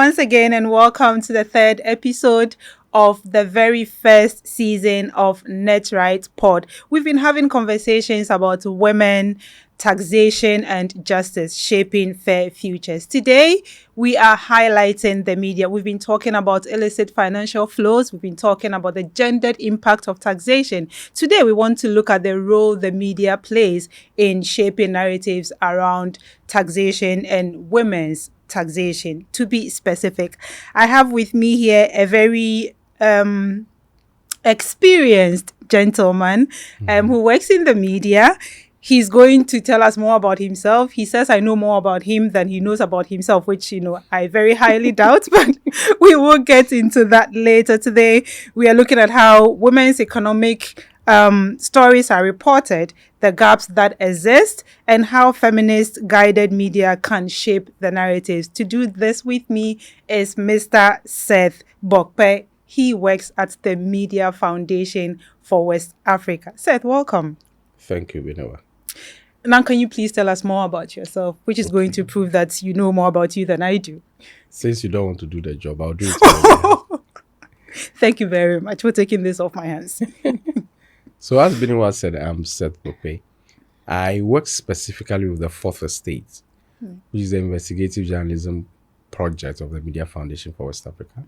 once again, and welcome to the third episode of the very first season of NetRight Pod. We've been having conversations about women, taxation, and justice shaping fair futures. Today, we are highlighting the media. We've been talking about illicit financial flows. We've been talking about the gendered impact of taxation. Today, we want to look at the role the media plays in shaping narratives around taxation and women's taxation. To be specific, I have with me here a very experienced gentleman who works in the media. He's going to tell us more about himself. He says I know more about him than he knows about himself, which, I very highly doubt, but we will get into that later. Today, we are looking at how women's economic stories are reported, the gaps that exist, and how feminist-guided media can shape the narratives. To do this with me is Mr. Seth Bokpe. He works at the Media Foundation for West Africa. Seth, welcome. Thank you, Binowa. Now, can you please tell us more about yourself, which is going to prove that you know more about you than I do? Since you don't want to do the job, I'll do it. Thank you very much for taking this off my hands. So as Binowa said, I'm Seth Bokpe. I work specifically with the Fourth Estate, which is the investigative journalism project of the Media Foundation for West Africa.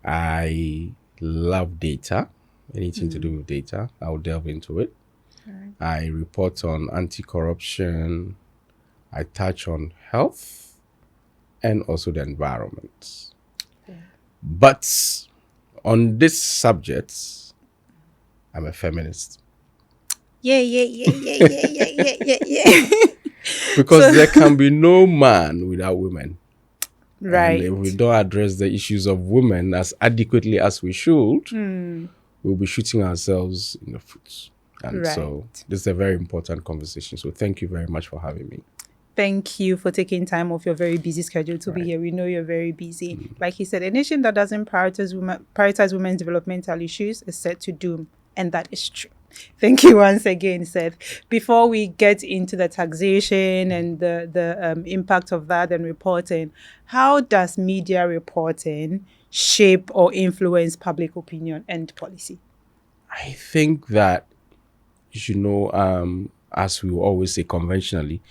I love data, anything to do with data. I'll delve into it. I report on anti-corruption. I touch on health and also the environment. But on this subject, I'm a feminist. Yeah. Because there can be no man without women. Right. And if we don't address the issues of women as adequately as we should, we'll be shooting ourselves in the foot. And so this is a very important conversation. So thank you very much for having me. Thank you for taking time off your very busy schedule to be here. We know you're very busy. Like he said, a nation that doesn't prioritize women's developmental issues is set to doom. And that is true. Thank you once again, Seth. Before we get into the taxation and the impact of that and reporting, how does media reporting shape or influence public opinion and policy? I think that, as we always say conventionally,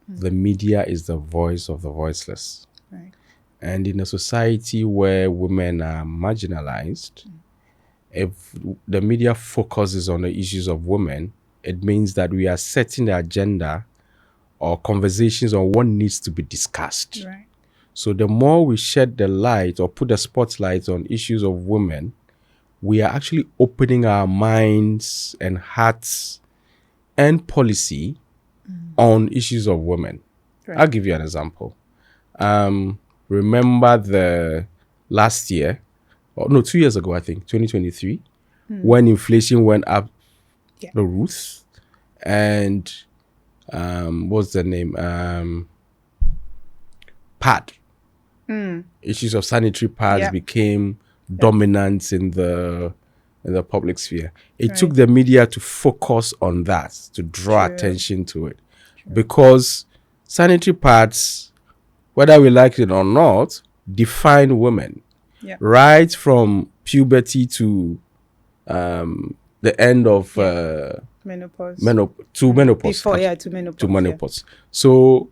the media is the voice of the voiceless. Right. And in a society where women are marginalized, if the media focuses on the issues of women, it means that we are setting the agenda or conversations on what needs to be discussed. Right. So the more we shed the light or put the spotlight on issues of women, we are actually opening our minds and hearts and policy on issues of women. Right. I'll give you an example. Remember the last year, 2 years ago, I think, 2023, when inflation went up the roof, and what's the name? Pad. Issues of sanitary pads became dominant in the public sphere. It took the media to focus on that, to draw attention to it. Because sanitary pads, whether we like it or not, define women. Right from puberty to the end of menopause. To menopause. To menopause. So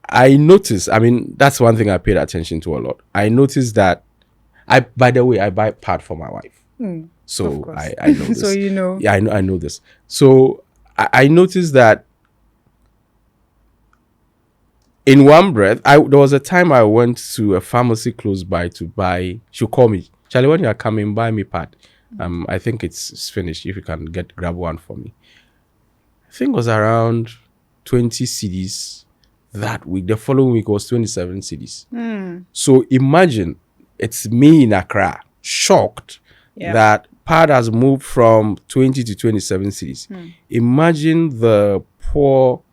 I noticed, that's one thing I paid attention to a lot. I noticed that I buy pad for my wife. So I know this. So you know. Yeah, I know this. So I noticed that in one breath, there was a time I went to a pharmacy close by to buy. She'll call me, Charlie, when you are coming, buy me pad. I think it's finished. If you can grab one for me. I think it was around 20 cedis that week. The following week was 27 cedis. So imagine, it's me in Accra, shocked that pad has moved from 20 to 27 cedis. Imagine the poor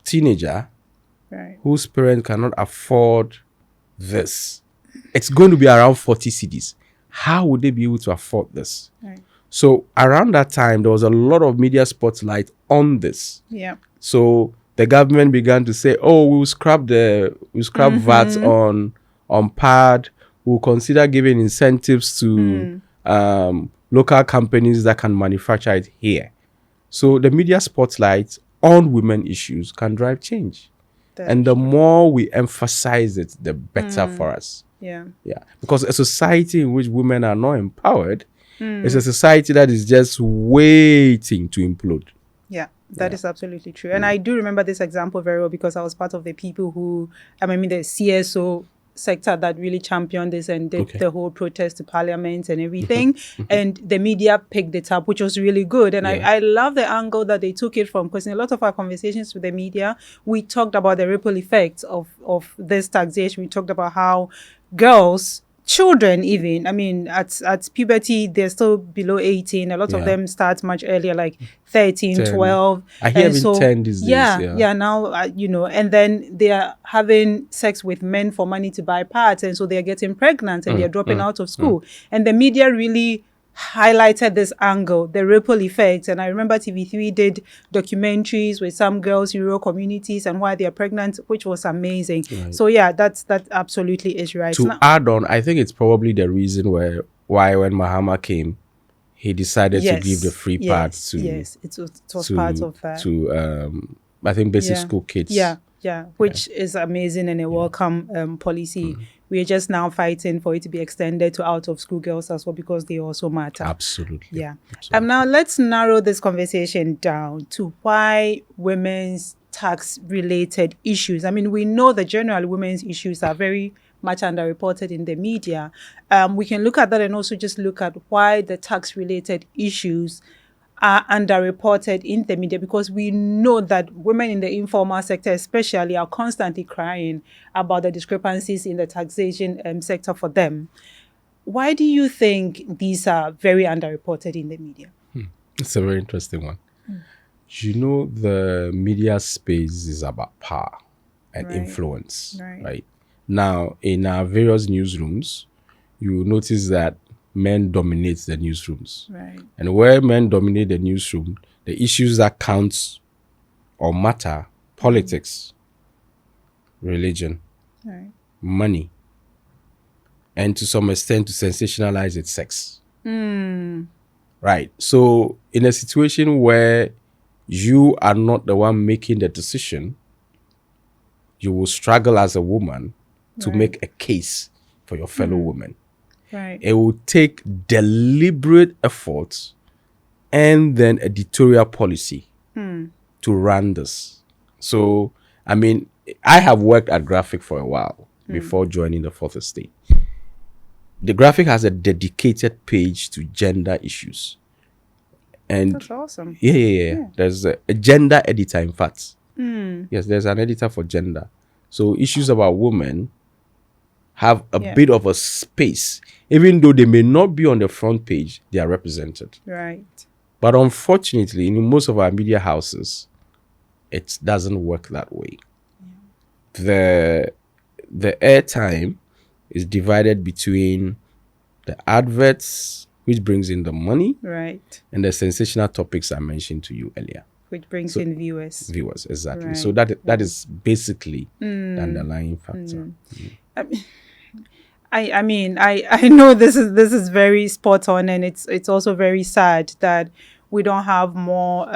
teenager whose parents cannot afford this. It's going to be around 40 cedis. How would they be able to afford this? So around that time, there was a lot of media spotlight on this. So the government began to say, "Oh, we'll scrap VAT on pad. We'll consider giving incentives to local companies that can manufacture it here. So the media spotlight on women issues can drive change. And the more we emphasize it, the better for us. Yeah. Because a society in which women are not empowered is a society that is just waiting to implode. Yeah, that is absolutely true. And I do remember this example very well because I was part of the people who, the CSO sector that really championed this and did the whole protest to parliament and everything. And the media picked it up, which was really good. And I love the angle that they took it from, because in a lot of our conversations with the media, we talked about the ripple effects of this taxation. We talked about how girls, children even, at puberty, they're still below 18. A lot of them start much earlier, like 13, 12. I hear even 10 these days. Now, and then they are having sex with men for money to buy parts. And so they're getting pregnant and they're dropping out of school. And the media really highlighted this angle, the ripple effect. And I remember TV3 did documentaries with some girls, rural communities, and why they're pregnant, which was amazing. Right. So that absolutely is right. To add on, I think it's probably the reason why when Mahama came, he decided to give the free part to it was part of that to I think basic school kids. Which is amazing and a welcome policy. We are just now fighting for it to be extended to out of school girls as well, because they also matter. Absolutely. Now let's narrow this conversation down to why women's tax related issues. We know that generally women's issues are very much underreported in the media. We can look at that and also just look at why the tax related issues are underreported in the media, because we know that women in the informal sector especially are constantly crying about the discrepancies in the taxation sector for them. Why do you think these are very underreported in the media? It's a very interesting one. The media space is about power and influence, right? Now, in our various newsrooms, you will notice that men dominate the newsrooms. Right. And where men dominate the newsroom, the issues that count or matter, politics, religion, money, and to some extent to sensationalize it, sex. Right. So in a situation where you are not the one making the decision, you will struggle as a woman to make a case for your fellow woman. Right. It will take deliberate effort and then editorial policy to run this. So, I have worked at Graphic for a while before joining the Fourth Estate. The Graphic has a dedicated page to gender issues. And that's awesome. Yeah. There's a gender editor, in fact. Yes, there's an editor for gender. So issues about women have a bit of a space. Even though they may not be on the front page, they are represented. Right. But unfortunately, in most of our media houses, it doesn't work that way. The airtime is divided between the adverts, which brings in the money, right, and the sensational topics I mentioned to you earlier, which brings in viewers. Viewers, exactly. Right. So that is basically the underlying factor. I know this is very spot on, and it's also very sad that we don't have more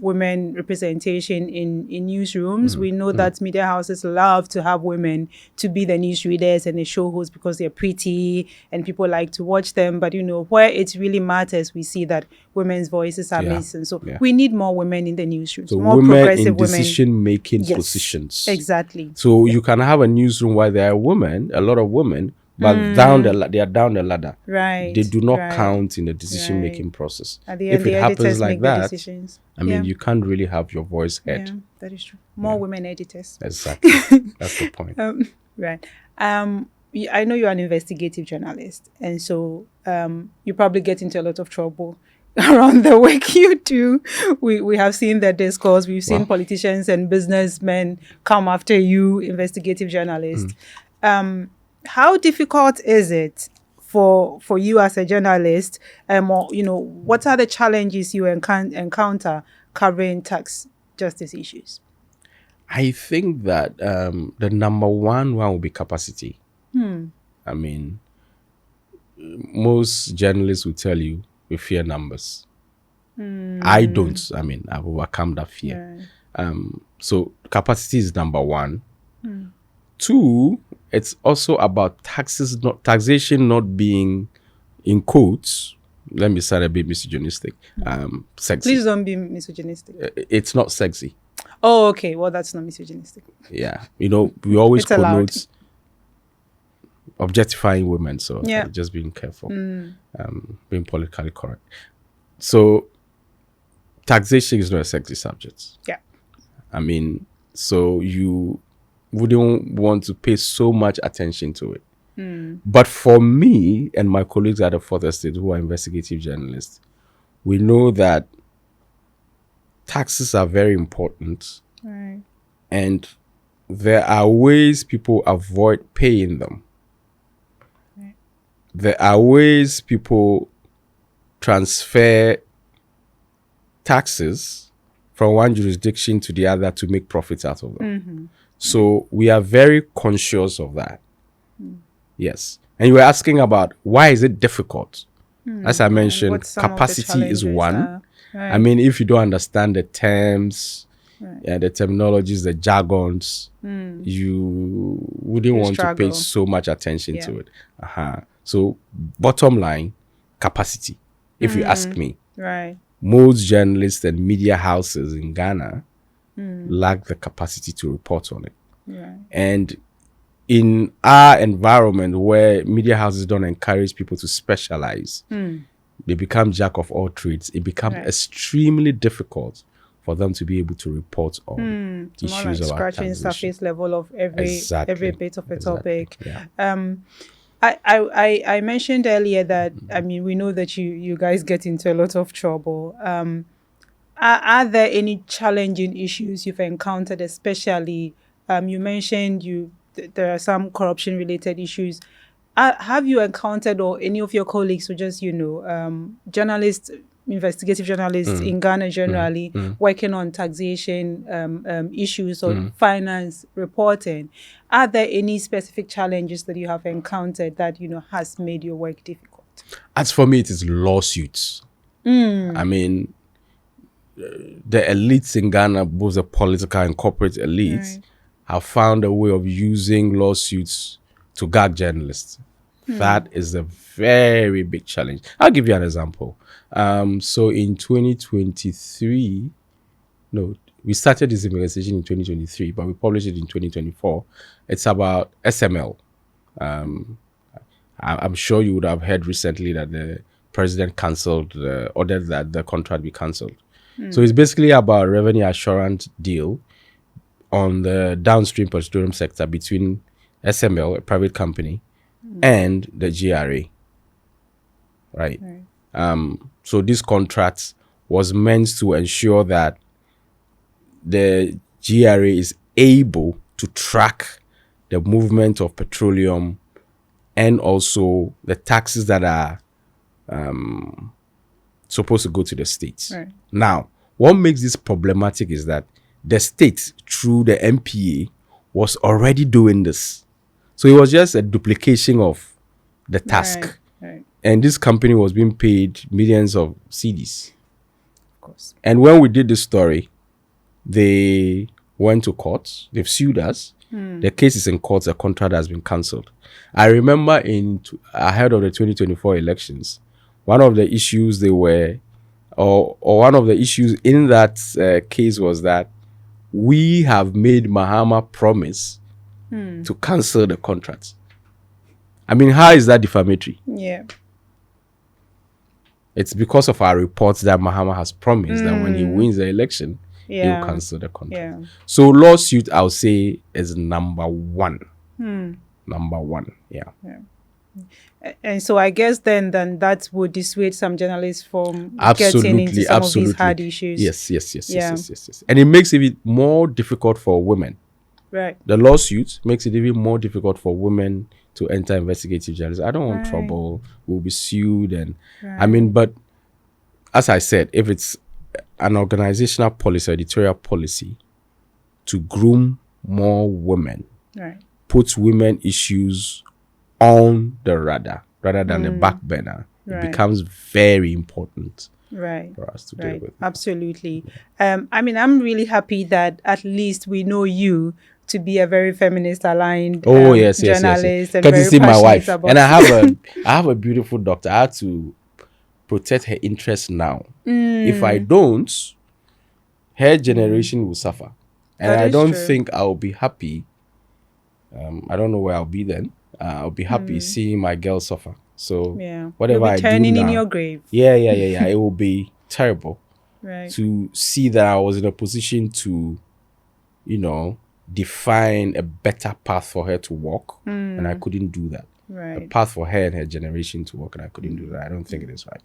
women representation in newsrooms. We know that media houses love to have women to be the newsreaders and the show hosts because they're pretty and people like to watch them. But where it really matters, we see that women's voices are missing. So we need more women in the newsrooms, so more women progressive in women. decision-making positions. Exactly. So you can have a newsroom where there are women, a lot of women, but they are down the ladder. Right. They do not count in the decision-making process. If it happens like that, you can't really have your voice heard. Yeah, that is true. More women editors. Exactly. That's the point. Right. I know you're an investigative journalist, and so you probably get into a lot of trouble around the work you do. We have seen the discourse. We've seen politicians and businessmen come after you, investigative journalists. How difficult is it for you as a journalist? What are the challenges you encounter covering tax justice issues? I think that the number one will be capacity. I mean, most journalists will tell you we fear numbers. I don't. I mean, I've overcome that fear. So capacity is number one. Two, it's also about taxation not being, in quotes, let me sound a bit misogynistic, sexy. Please don't be misogynistic. It's not sexy. Oh, okay. Well, that's not misogynistic. Yeah. You know, we always It's allowed. connote objectifying women. So Yeah. just being careful, being politically correct. So taxation is not a sexy subject. Yeah. I mean, so you wouldn't want to pay so much attention to it. But for me and my colleagues at the Fourth Estate who are investigative journalists, we know that taxes are very important. Right. And there are ways people avoid paying them. Right. There are ways people transfer taxes from one jurisdiction to the other to make profits out of them. So we are very conscious of that. Yes. And you were asking about why is it difficult? As I mentioned, What some of the capacity is challenges one. are. Right. I mean, if you don't understand the terms, the terminologies, the jargons, you wouldn't want to pay struggle. so much attention to it. So, bottom line, capacity. If you ask me, Right. most journalists and media houses in Ghana lack the capacity to report on it. Right. And in our environment where media houses don't encourage people to specialize, they become jack of all trades. It becomes extremely difficult for them to be able to report on It's more issues like about scratching taxation. surface level of every bit of a topic. Yeah. I mentioned earlier that I mean we know that you guys get into a lot of trouble. Are there any challenging issues you've encountered, especially you mentioned there are some corruption related issues. Have you encountered, or any of your colleagues who just journalists, investigative journalists in Ghana generally working on taxation issues or finance reporting, are there any specific challenges that you have encountered that has made your work difficult? As for me, it is lawsuits. I mean, the elites in Ghana, both the political and corporate elites, have found a way of using lawsuits to gag journalists. That is a very big challenge. I'll give you an example. So in 2023, we started this investigation in 2023, but we published it in 2024. It's about SML. I'm sure you would have heard recently that the president ordered that the contract be cancelled. So it's basically about revenue assurance deal on the downstream petroleum sector between SML, a private company, and the GRA. Right. So this contract was meant to ensure that the GRA is able to track the movement of petroleum and also the taxes that are supposed to go to the states. Right. Now, what makes this problematic is that the state, through the MPA, was already doing this. So it was just a duplication of the task. Right. And this company was being paid millions of cedis. Of course. And when we did this story, they went to court. They've sued us. The case is in court. The contract has been cancelled. I remember ahead of the 2024 elections, one of the issues one of the issues in that case was that we have made Mahama promise to cancel the contract. I mean, how is that defamatory? Yeah. It's because of our reports that Mahama has promised that when he wins the election, he will cancel the contract. Yeah. So lawsuit, I would say, is number one. Number one, yeah. And so I guess then that would dissuade some journalists from getting into some of these hard issues. Yes. And it makes it more difficult for women. Right. The lawsuit makes it even more difficult for women to enter investigative journalism. I don't want trouble. We'll be sued. And I mean, but as I said, if it's an organizational policy, editorial policy to groom more women, right, put women issues on the radar rather than the back burner, it becomes very important for us to deal with. Absolutely. I mean, I'm really happy that at least we know you to be a very feminist aligned journalist and very passionate my wife. about And I have a beautiful daughter. I have to protect her interests now. If I don't, her generation will suffer. And I don't think I'll be happy. I don't know where I'll be then. I'll be happy seeing my girl suffer. So whatever I do now, in your grave. Yeah. It will be terrible to see that I was in a position to, define a better path for her to walk, and I couldn't do that. A path for her and her generation to walk, and I couldn't do that. I don't think it is right.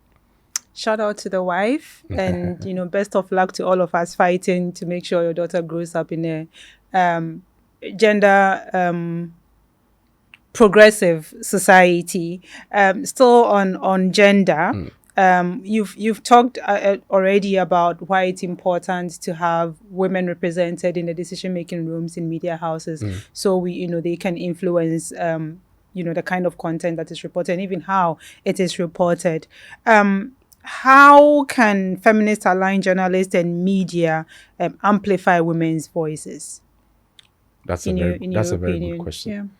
Shout out to the wife, and best of luck to all of us fighting to make sure your daughter grows up in a gender progressive society. Still on gender, you've talked already about why it's important to have women represented in the decision-making rooms in media houses, so they can influence the kind of content that is reported and even how it is reported. How can feminist aligned journalists and media amplify women's voices? That's a very good question.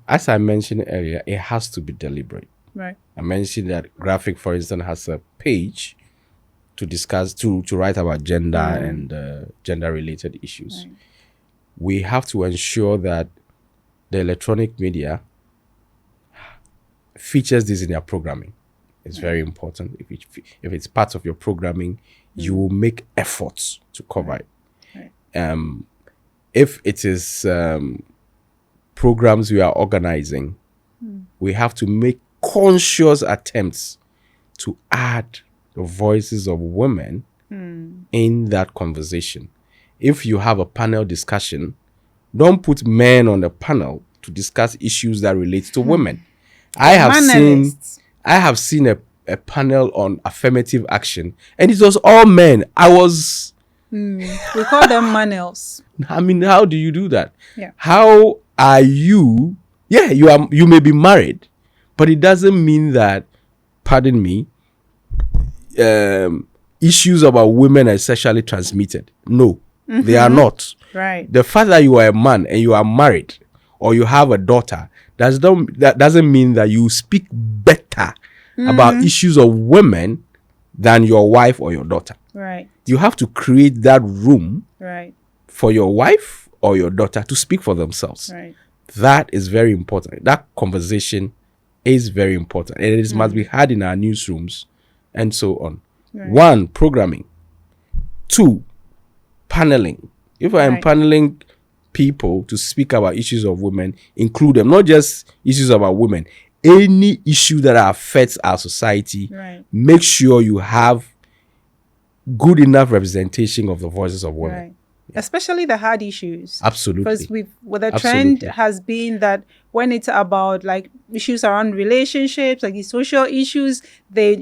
As I mentioned earlier, it has to be deliberate. Right. I mentioned that Graphic, for instance, has a page to discuss, to write about gender and gender-related issues. Right. We have to ensure that the electronic media features this in their programming. It's very important. If it's part of your programming, you will make efforts to cover it. Right. If it is programs we are organizing, we have to make conscious attempts to add the voices of women in that conversation. If you have a panel discussion, don't put men on the panel to discuss issues that relate to women. I have seen a panel on affirmative action, and it was all men. We call them manels. I mean, how do you do that? Yeah. How are you? Yeah, you may be married, but it doesn't mean that, pardon me, issues about women are sexually transmitted. No, they are not. Right. The fact that you are a man and you are married or you have a daughter, that doesn't mean that you speak better about issues of women than your wife or your daughter. Right. You have to create that room for your wife or your daughter to speak for themselves. Right. That is very important. That conversation is very important. And it must be had in our newsrooms and so on. Right. 1, programming. 2, paneling. If I am paneling people to speak about issues of women, include them, not just issues about women, any issue that affects our society, make sure you have good enough representation of the voices of women. Right. Yeah. Especially the hard issues. Absolutely. Because the trend has been that when it's about like issues around relationships, like the social issues, they,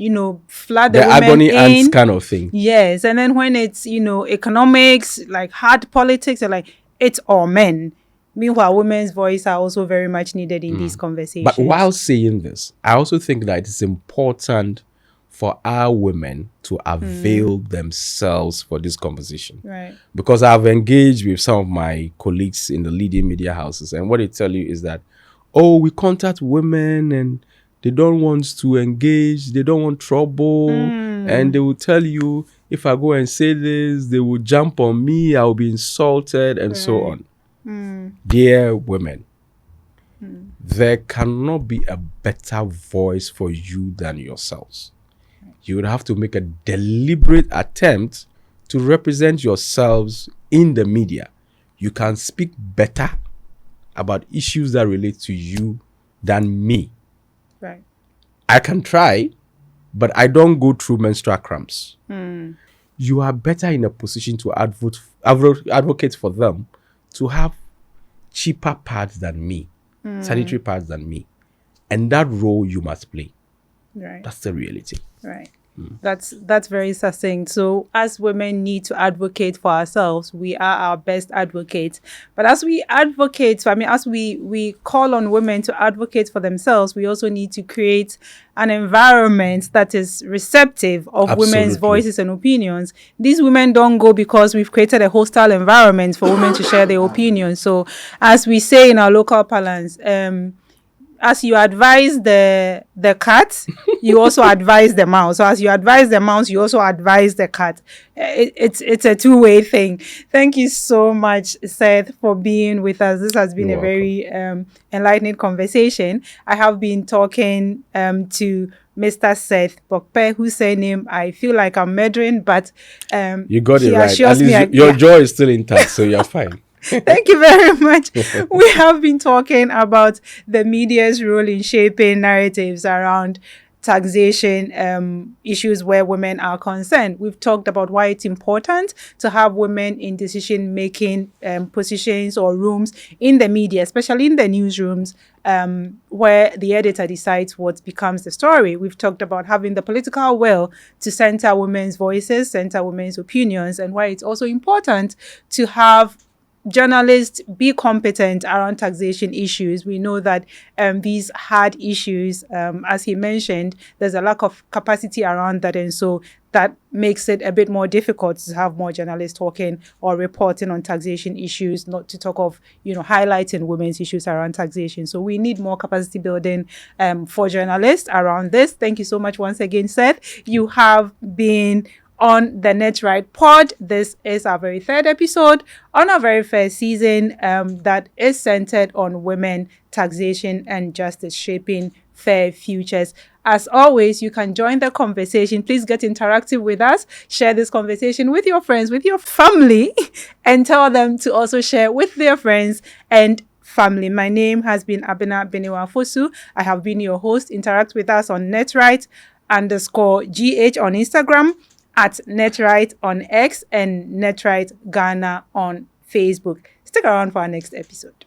flood the women agony in. Ants kind of thing. Yes. And then when it's, economics, like hard politics, they're like, it's all men. Meanwhile, women's voice are also very much needed in these conversations. But while saying this, I also think that it's important for our women to avail themselves for this conversation. Right. Because I've engaged with some of my colleagues in the leading media houses, and what they tell you is that, we contact women and they don't want to engage, they don't want trouble, and they will tell you, if I go and say this, they will jump on me, I'll be insulted, and so on. Dear women, there cannot be a better voice for you than yourselves. You would have to make a deliberate attempt to represent yourselves in the media. You can speak better about issues that relate to you than me. Right. I can try, but I don't go through menstrual cramps. You are better in a position to advocate for them to have cheaper pads than me, sanitary pads than me. And that role you must play. Right. That's the reality. Right. That's very succinct. So as women need to advocate for ourselves, we are our best advocates. But as we advocate, as we call on women to advocate for themselves, we also need to create an environment that is receptive of women's Absolutely. voices and opinions. These women don't go because we've created a hostile environment for women to share their opinions. So as we say in our local parlance, as you advise the cat, you also advise the mouse. So as you advise the mouse, you also advise the cat. It's a two-way thing. Thank you so much, Seth, for being with us. This has been You're a welcome. very enlightening conversation. I have been talking to Mr. Seth Bokpe, whose surname I feel like I'm murdering, but You got he it right. At assures me least your jaw is still intact, so you're fine. Thank you very much. We have been talking about the media's role in shaping narratives around taxation issues where women are concerned. We've talked about why it's important to have women in decision-making positions or rooms in the media, especially in the newsrooms, where the editor decides what becomes the story. We've talked about having the political will to center women's voices, center women's opinions, and why it's also important to have journalists be competent around taxation issues. We know that these hard issues, as he mentioned, there's a lack of capacity around that. And so that makes it a bit more difficult to have more journalists talking or reporting on taxation issues, not to talk of, highlighting women's issues around taxation. So we need more capacity building for journalists around this. Thank you so much once again, Seth. You have been on the Net Right Pod. This is our very third episode on our very first season that is centered on women, taxation, and justice, shaping fair futures. As always, you can join the conversation. Please get interactive with us. Share this conversation with your friends, with your family, and tell them to also share with their friends and family. My name has been Abena Benewa-Fosu. I have been your host. Interact with us on netright_gh on Instagram, at Netright on X, and Netright Ghana on Facebook. Stick around for our next episode.